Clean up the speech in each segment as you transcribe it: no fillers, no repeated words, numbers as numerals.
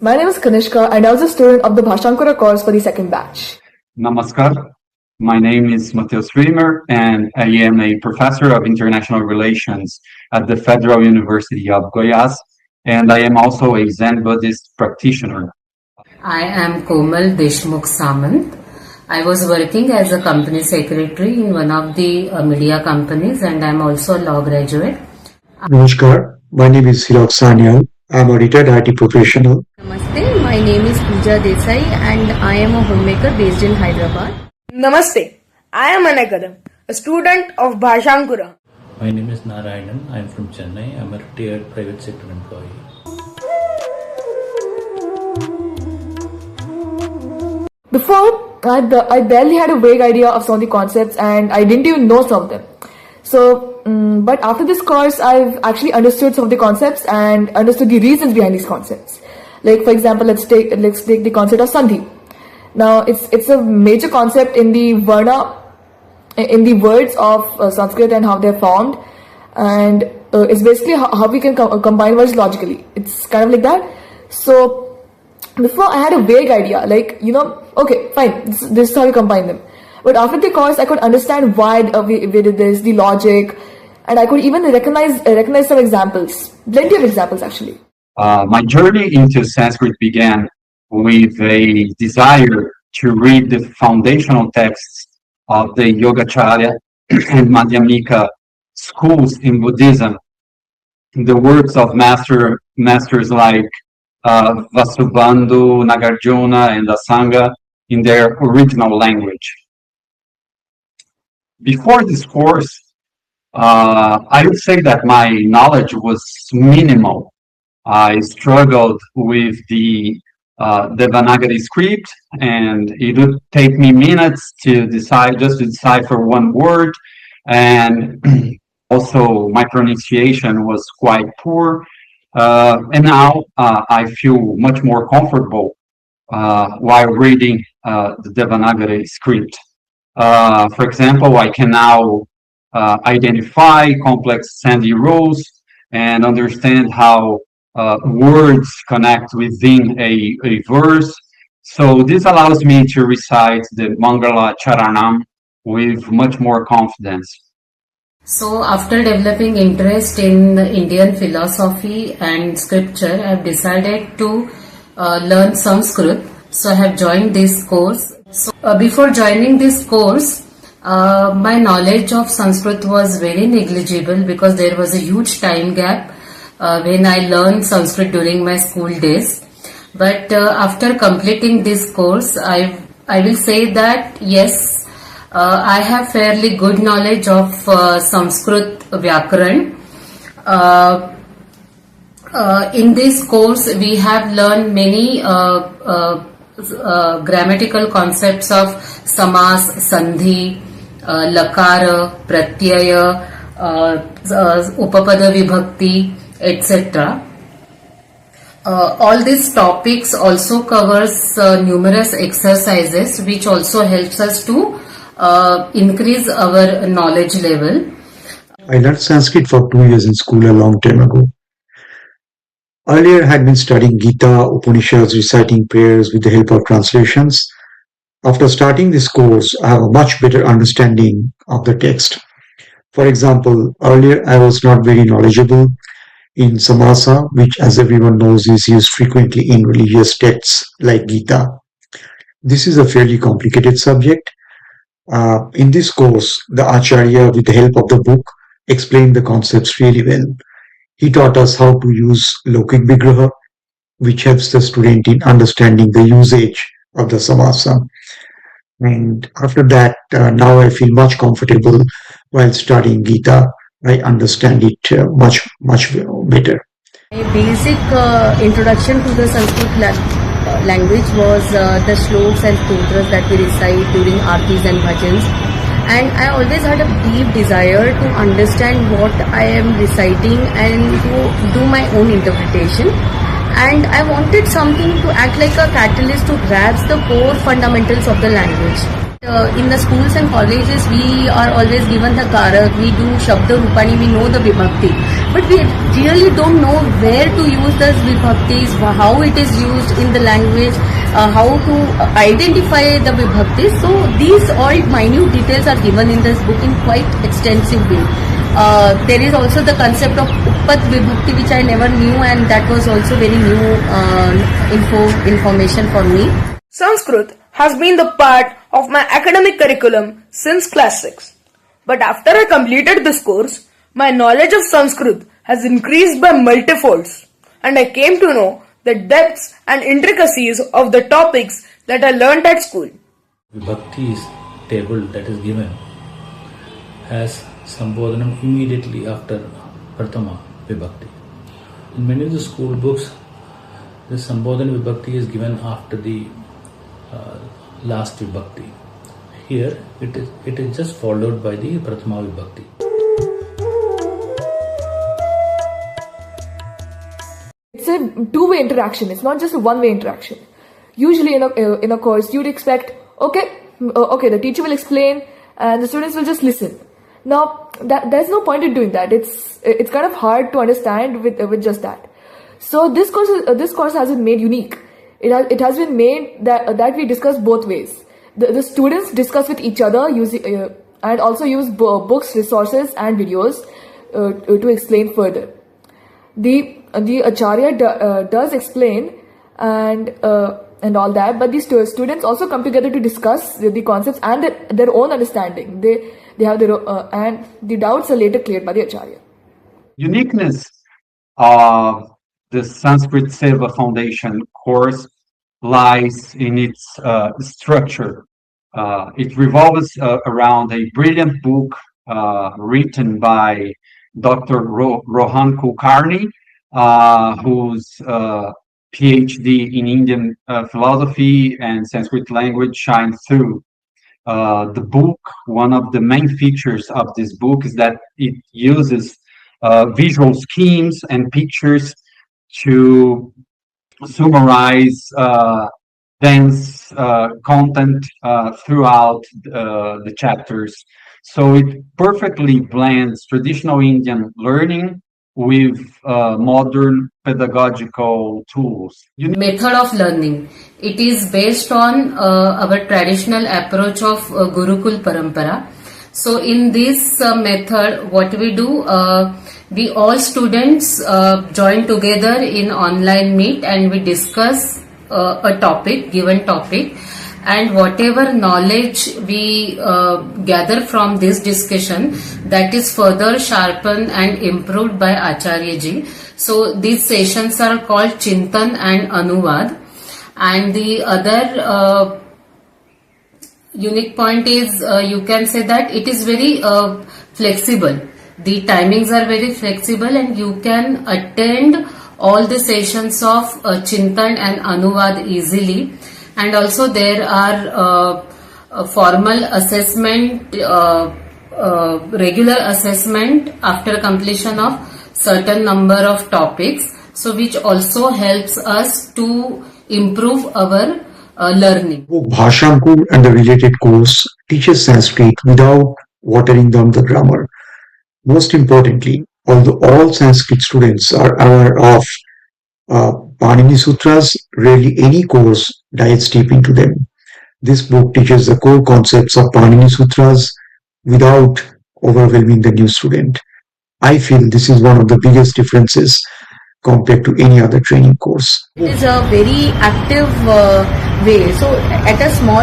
My name is Kanishka and I was a student of the Bhashabhyasa course for the second batch. Namaskar. My name is Matheus Reimer and I am a professor of international relations at the Federal University of Goiás, and I am also a Zen Buddhist practitioner. I am Komal Deshmukh Samant. I was working as a company secretary in one of the media companies, and I am also a law graduate. Namaskar, my name is Hirok Sanyal. I am a retired IT professional. Namaste, my name is Pooja Desai and I am a homemaker based in Hyderabad. Namaste, I am Anakadam, a student of Bhashabhyasa. My name is Narayanan. I am from Chennai. I am a retired private sector employee. Before, I barely had a vague idea of some of the concepts and I didn't even know some of them. But after this course, I've actually understood some of the concepts and understood the reasons behind these concepts. Like, for example, let's take the concept of Sandhi. Now, it's a major concept in the Varna, in the words of Sanskrit and how they're formed. And it's basically how we can combine words logically. It's kind of like that. So, before I had a vague idea, like, okay, fine, this is how you combine them. But after the course, I could understand why we did this, the logic, and I could even recognize some examples, plenty of examples actually. My journey into Sanskrit began with a desire to read the foundational texts of the Yogacarya and Madhyamika schools in Buddhism, the works of masters like Vasubandhu, Nagarjuna, and Asanga in their original language. Before this course, I would say that my knowledge was minimal. I struggled with the Devanagari script, and it would take me minutes to decipher one word, and also my pronunciation was quite poor. And now I feel much more comfortable while reading the Devanagari script. For example, I can now identify complex Sandhi rules and understand how words connect within a verse. So this allows me to recite the Mangala Charanam with much more confidence. So after developing interest in Indian philosophy and scripture, I have decided to learn Sanskrit. So I have joined this course. So before joining this course, my knowledge of Sanskrit was very negligible because there was a huge time gap when I learned Sanskrit during my school days. But after completing this course, I will say that yes, I have fairly good knowledge of Sanskrit Vyakaran. In this course, we have learned many grammatical concepts of samas, sandhi, lakara, pratyaya, upapada vibhakti, etc. All these topics also covers numerous exercises which also helps us to increase our knowledge level. I learned Sanskrit for 2 years in school a long time ago. Earlier, I had been studying Gita, Upanishads, reciting prayers with the help of translations. After starting this course, I have a much better understanding of the text. For example, earlier I was not very knowledgeable in samasa, which as everyone knows is used frequently in religious texts like Gita. This is a fairly complicated subject. In this course, the Acharya, with the help of the book, explained the concepts really well. He taught us how to use Lokik Vigraha, which helps the student in understanding the usage of the samasa. And after that, now I feel much comfortable while studying Gita. I understand it much better. My basic introduction to the Sanskrit language was the shlokas and stotras that we recite during aartis and bhajans. And I always had a deep desire to understand what I am reciting and to do my own interpretation. And I wanted something to act like a catalyst to grasp the core fundamentals of the language. In the schools and colleges, we are always given the karak, we do Shabda Rupani, we know the Vibhakti. But we really don't know where to use those Vibhaktis, how it is used in the language, how to identify the Vibhaktis. So these all minute details are given in this book in quite extensive way. There is also the concept of Uppat Vibhakti, which I never knew, and that was also very new information for me. Sanskrit has been the part of my academic curriculum since class 6. But after I completed this course, my knowledge of Sanskrit has increased by multifolds, and I came to know the depths and intricacies of the topics that I learnt at school. Vibhakti table that is given has Sambodhanam immediately after Prathama Vibhakti. In many of the school books, the Sambodhana Vibhakti is given after the last Vibhakti. Here it is just followed by the Prathama Vibhakti. It's a two-way interaction. It's not just a one-way interaction. Usually in a course, you'd expect, okay, the teacher will explain and the students will just listen. Now, there's no point in doing that. It's kind of hard to understand with just that. So this course has been made unique. It has been made that we discuss both ways. The students discuss with each other and also use books, resources, and videos to explain further. The Acharya does explain and all that, but the students also come together to discuss the concepts and their own understanding. They have their and the doubts are later cleared by the Acharya. Uniqueness of the Sanskrit Seva Foundation course lies in its structure. It revolves around a brilliant book written by Dr. Rohan Kulkarni, whose PhD in Indian philosophy and Sanskrit language shines through. The book, one of the main features of this book is that it uses visual schemes and pictures to summarize dense content throughout the chapters. So it perfectly blends traditional Indian learning with modern pedagogical tools. Method of learning. It is based on our traditional approach of Gurukul Parampara. So in this method, what we do, we all students join together in online meet and we discuss a given topic, and whatever knowledge we gather from this discussion, that is further sharpened and improved by Acharya ji. So these sessions are called Chintan and Anuvad. And the other unique point is you can say that it is very flexible. The timings are very flexible and you can attend all the sessions of Chintan and Anuvad easily. And also there are formal assessment, regular assessment after completion of certain number of topics, so which also helps us to improve our learning. Bhashabhyasa and the related course teaches Sanskrit without watering down the grammar. Most importantly, although all Sanskrit students are aware of Panini Sutras, rarely any course dives deep into them. This book teaches the core concepts of Panini Sutras without overwhelming the new student. I feel this is one of the biggest differences compared to any other training course. It is a very active way. So at a small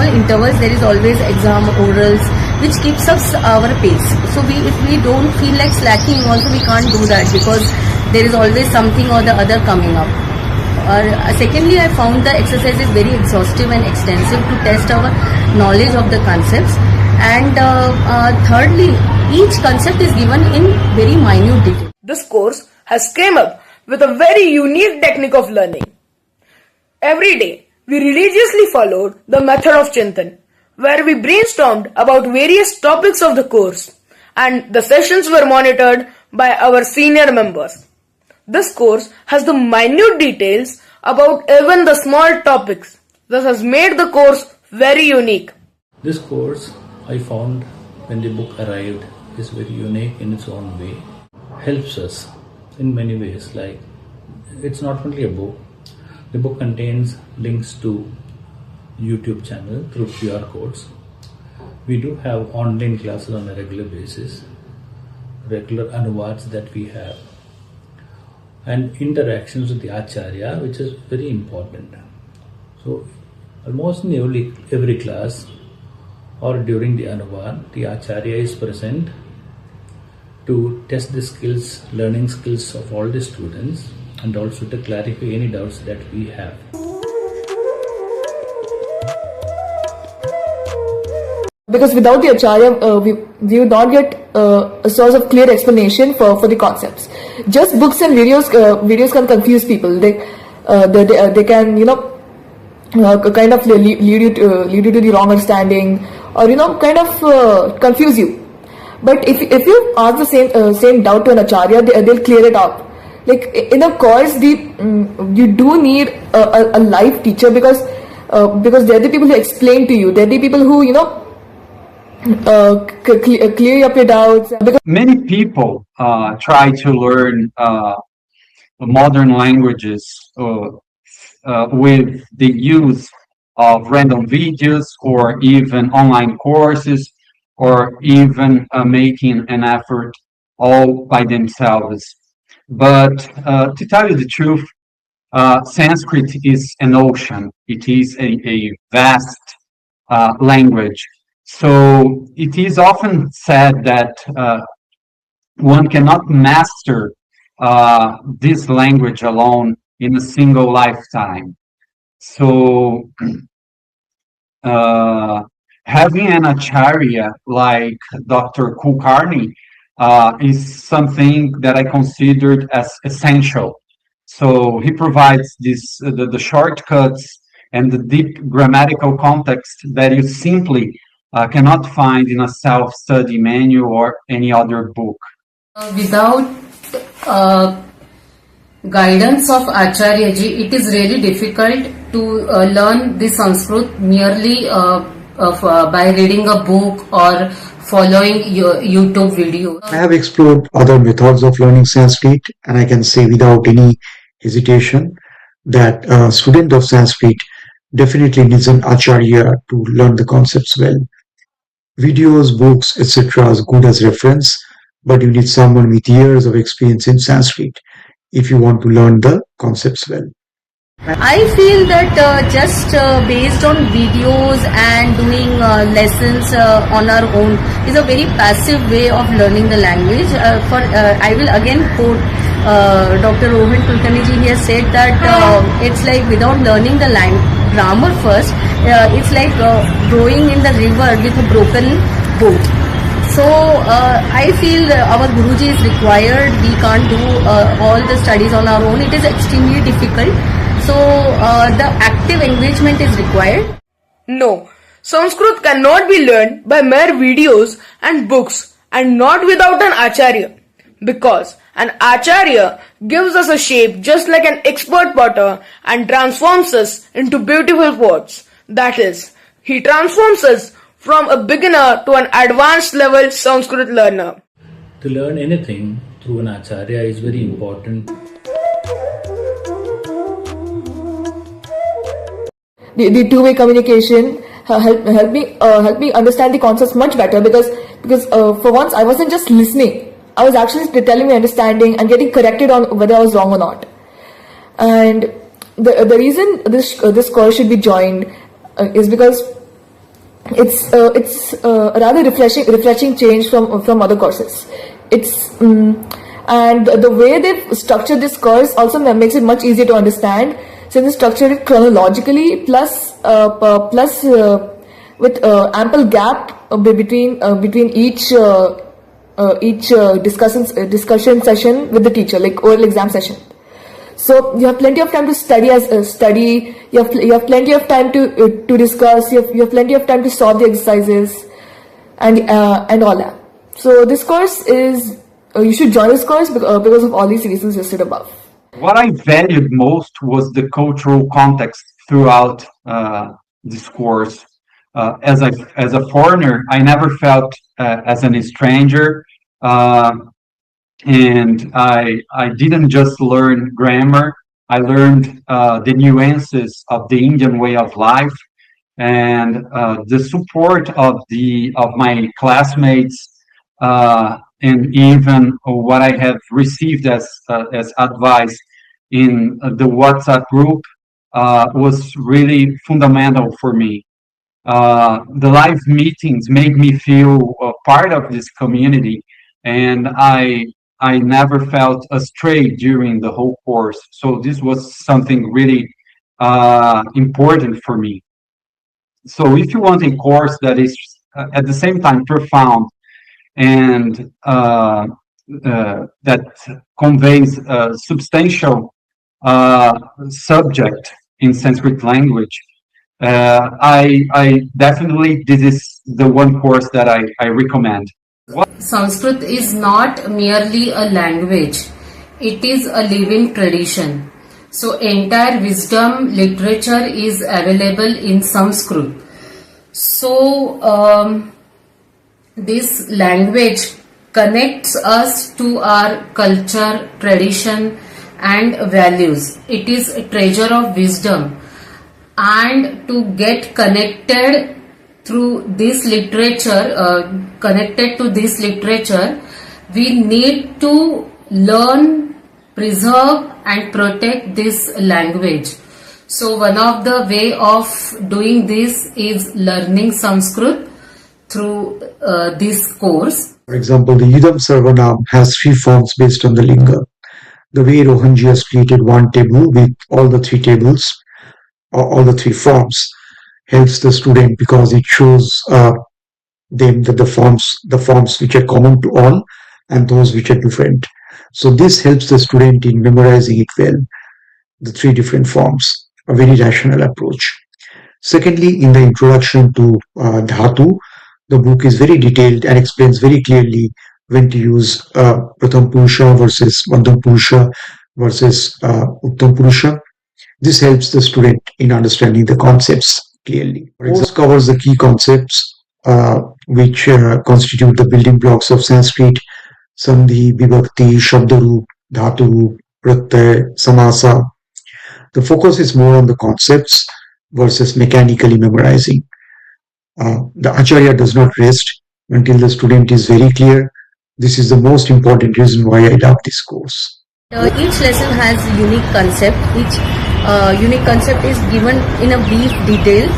intervals, there is always exam, orals, which keeps us our pace. So if we don't feel like slacking, also we can't do that because there is always something or the other coming up. Secondly, I found the exercise is very exhaustive and extensive to test our knowledge of the concepts. And thirdly, each concept is given in very minute detail. This course has came up with a very unique technique of learning. Every day, we religiously followed the method of Chintan, where we brainstormed about various topics of the course, and the sessions were monitored by our senior members. This course has the minute details about even the small topics. This has made the course very unique. This course I found when the book arrived is very unique in its own way. Helps us in many ways, like it's not only a book. The book contains links to YouTube channel through QR codes. We do have online classes on a regular basis, regular anuvads that we have, and interactions with the Acharya, which is very important. So almost in every class or during the anuvad, the Acharya is present to test the skills, learning skills of all the students, and also to clarify any doubts that we have. Because without the Acharya, we would not get a source of clear explanation for the concepts. Just books and videos can confuse people. They can, kind of lead you to the wrong understanding, or kind of confuse you. But if you ask the same doubt to an Acharya, they'll clear it up. Like in a course, you do need a live teacher, because they're the people who explain to you. They're the people who clear up your doubts. Many people try to learn modern languages with the use of random videos, or even online courses, or even making an effort all by themselves. But to tell you the truth, Sanskrit is an ocean. It is a vast language. So it is often said that one cannot master this language alone in a single lifetime. So having an Acharya like Dr. Kulkarni is something that I considered as essential. So he provides the shortcuts and the deep grammatical context that you simply cannot find in a self-study manual or any other book. Without guidance of Acharya ji, it is really difficult to learn the Sanskrit merely by reading a book or following your YouTube videos. I have explored other methods of learning Sanskrit, and I can say without any hesitation that a student of Sanskrit definitely needs an Acharya to learn the concepts well. Videos, books, etc. are good as reference, but you need someone with years of experience in Sanskrit if you want to learn the concepts well. I feel that just based on videos and doing lessons on our own is a very passive way of learning the language. I will again quote Dr. Rohan Kulkarni ji. He has said that it's like without learning the grammar first, it's like rowing in the river with a broken boat. So I feel our Guruji is required. We can't do all the studies on our own. It is extremely difficult. So the active engagement is required. No, Sanskrit cannot be learned by mere videos and books, and not without an Acharya. Because an Acharya gives us a shape just like an expert potter and transforms us into beautiful pots. That is, he transforms us from a beginner to an advanced level Sanskrit learner. To learn anything through an Acharya is very important. The two-way communication helped me understand the concepts much better, because for once I wasn't just listening. I was actually telling my understanding and getting corrected on whether I was wrong or not. And the reason this course should be joined is because it's a rather refreshing change from other courses. And the way they've structured this course also makes it much easier to understand, since they structured it chronologically, plus with ample gap between each discussion session with the teacher, like oral exam session. So you have plenty of time to study. You have plenty of time to discuss. You have plenty of time to solve the exercises, and all that. So this course is you should join this course because of all these reasons listed above. What I valued most was the cultural context throughout this course. as a foreigner, I never felt as an stranger. And I didn't just learn grammar. I learned the nuances of the Indian way of life, and the support of my classmates, and even what I have received as advice in the WhatsApp group was really fundamental for me. The live meetings made me feel part of this community, and I never felt astray during the whole course. So this was something really important for me. So if you want a course that is at the same time profound and that conveys a substantial subject in Sanskrit language, I definitely, this is the one course that I recommend. Sanskrit is not merely a language, it is a living tradition. So entire wisdom literature is available in Sanskrit. So this language connects us to our culture, tradition and values. It is a treasure of wisdom, and to get connected through this literature, we need to learn, preserve and protect this language. So one of the way of doing this is learning Sanskrit through this course. For example, the Yidam Sarvanam has 3 forms based on the linga. The way Rohanji has created one table with all the 3 tables, or all the 3 forms, helps the student because it shows them that the forms which are common to all and those which are different. So this helps the student in memorizing it well, the 3 different forms, a very rational approach. Secondly, in the introduction to Dhatu, the book is very detailed and explains very clearly when to use Pratham Purusha versus Madhyam Purusha versus Uttam Purusha. This helps the student in understanding the concepts clearly. For example, covers the key concepts which constitute the building blocks of Sanskrit: Sandhi, Vibhakti, Shabdaroop, Dhaturoop, Pratyay, Samasa. The focus is more on the concepts versus mechanically memorizing. The Acharya does not rest until the student is very clear. This is the most important reason why I love this course. Each lesson has unique concept. Each unique concept is given in a brief detail.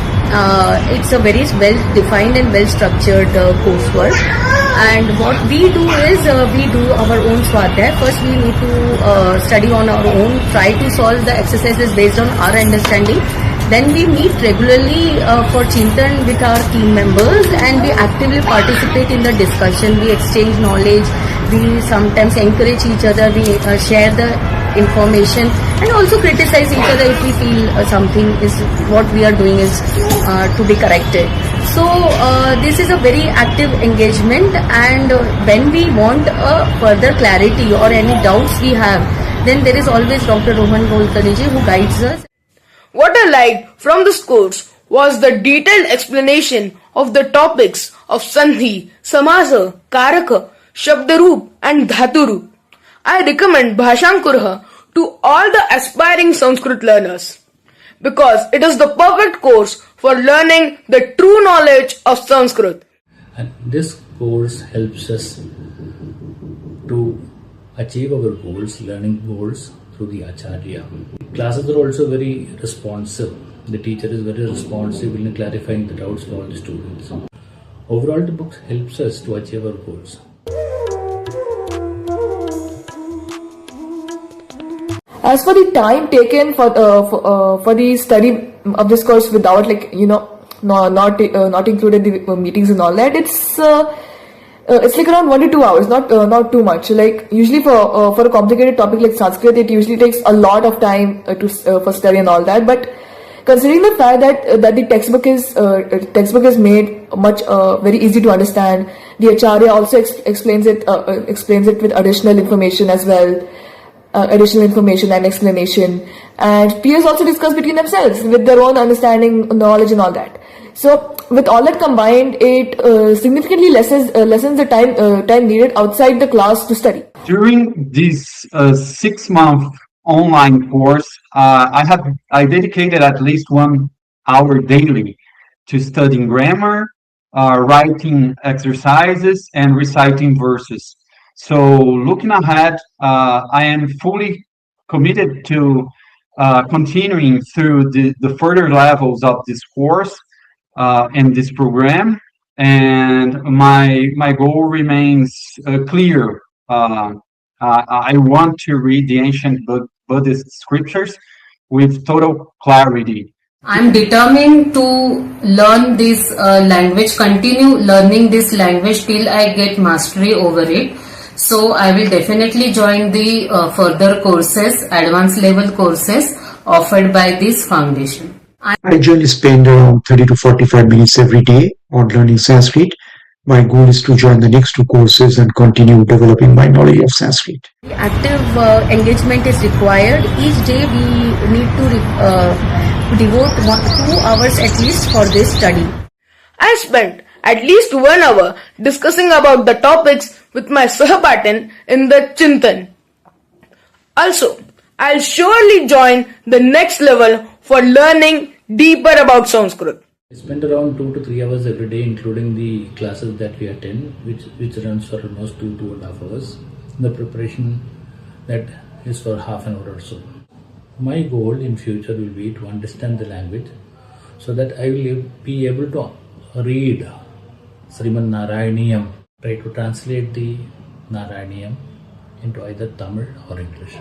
It's a very well defined and well structured coursework. And what we do is we do our own swadhyay. First we need to study on our own, try to solve the exercises based on our understanding. Then we meet regularly for Chintan with our team members, and we actively participate in the discussion. We exchange knowledge, we sometimes encourage each other, we share the information and also criticize each other if we feel something is what we are doing is to be corrected. So this is a very active engagement, and when we want further clarity or any doubts we have, then there is always Dr. Rohan Golkariji who guides us. What I liked from this course was the detailed explanation of the topics of Sandhi, Samasa, Karaka, Shabdaroop and Dhaturoop. I recommend Bhashamkurha to all the aspiring Sanskrit learners because it is the perfect course for learning the true knowledge of Sanskrit. And this course helps us to achieve our goals, learning goals through the Acharya. Classes are also very responsive. The teacher is very responsive in clarifying the doubts for all the students. Overall, the book helps us to achieve our goals. As for the time taken for the study of this course without not included the meetings and all that, it's like around 1 to 2 hours, not too much. Like usually for a complicated topic like Sanskrit, it usually takes a lot of time for study and all that. But considering the fact that the textbook is made much very easy to understand, the Acharya also explains it with additional information as well. Additional information and explanation, and peers also discuss between themselves with their own understanding, knowledge and all that. So with all that combined, it significantly lessens the time needed outside the class to study. During this 6-month online course, I dedicated at least 1 hour daily to studying grammar, writing exercises, and reciting verses. So looking ahead, I am fully committed to continuing through the further levels of this course and this program. And my goal remains clear. I want to read the ancient Buddhist scriptures with total clarity. I'm determined to learn this language, continue learning this language till I get mastery over it. So I will definitely join the further courses, advanced level courses offered by this foundation. I generally spend around 30 to 45 minutes every day on learning Sanskrit. My goal is to join the next 2 courses and continue developing my knowledge of Sanskrit. Active engagement is required. Each day we need to devote 2 hours at least for this study. I spent at least 1 hour discussing about the topics with my Sahapatan in the Chintan. Also, I'll surely join the next level for learning deeper about Sanskrit. I spend around 2 to 3 hours every day, including the classes that we attend, which runs for almost 2.5 hours. The preparation that is for half an hour or so. My goal in future will be to understand the language so that I will be able to read Sriman Narayaniyam, try to translate the Narayaniyam into either Tamil or English.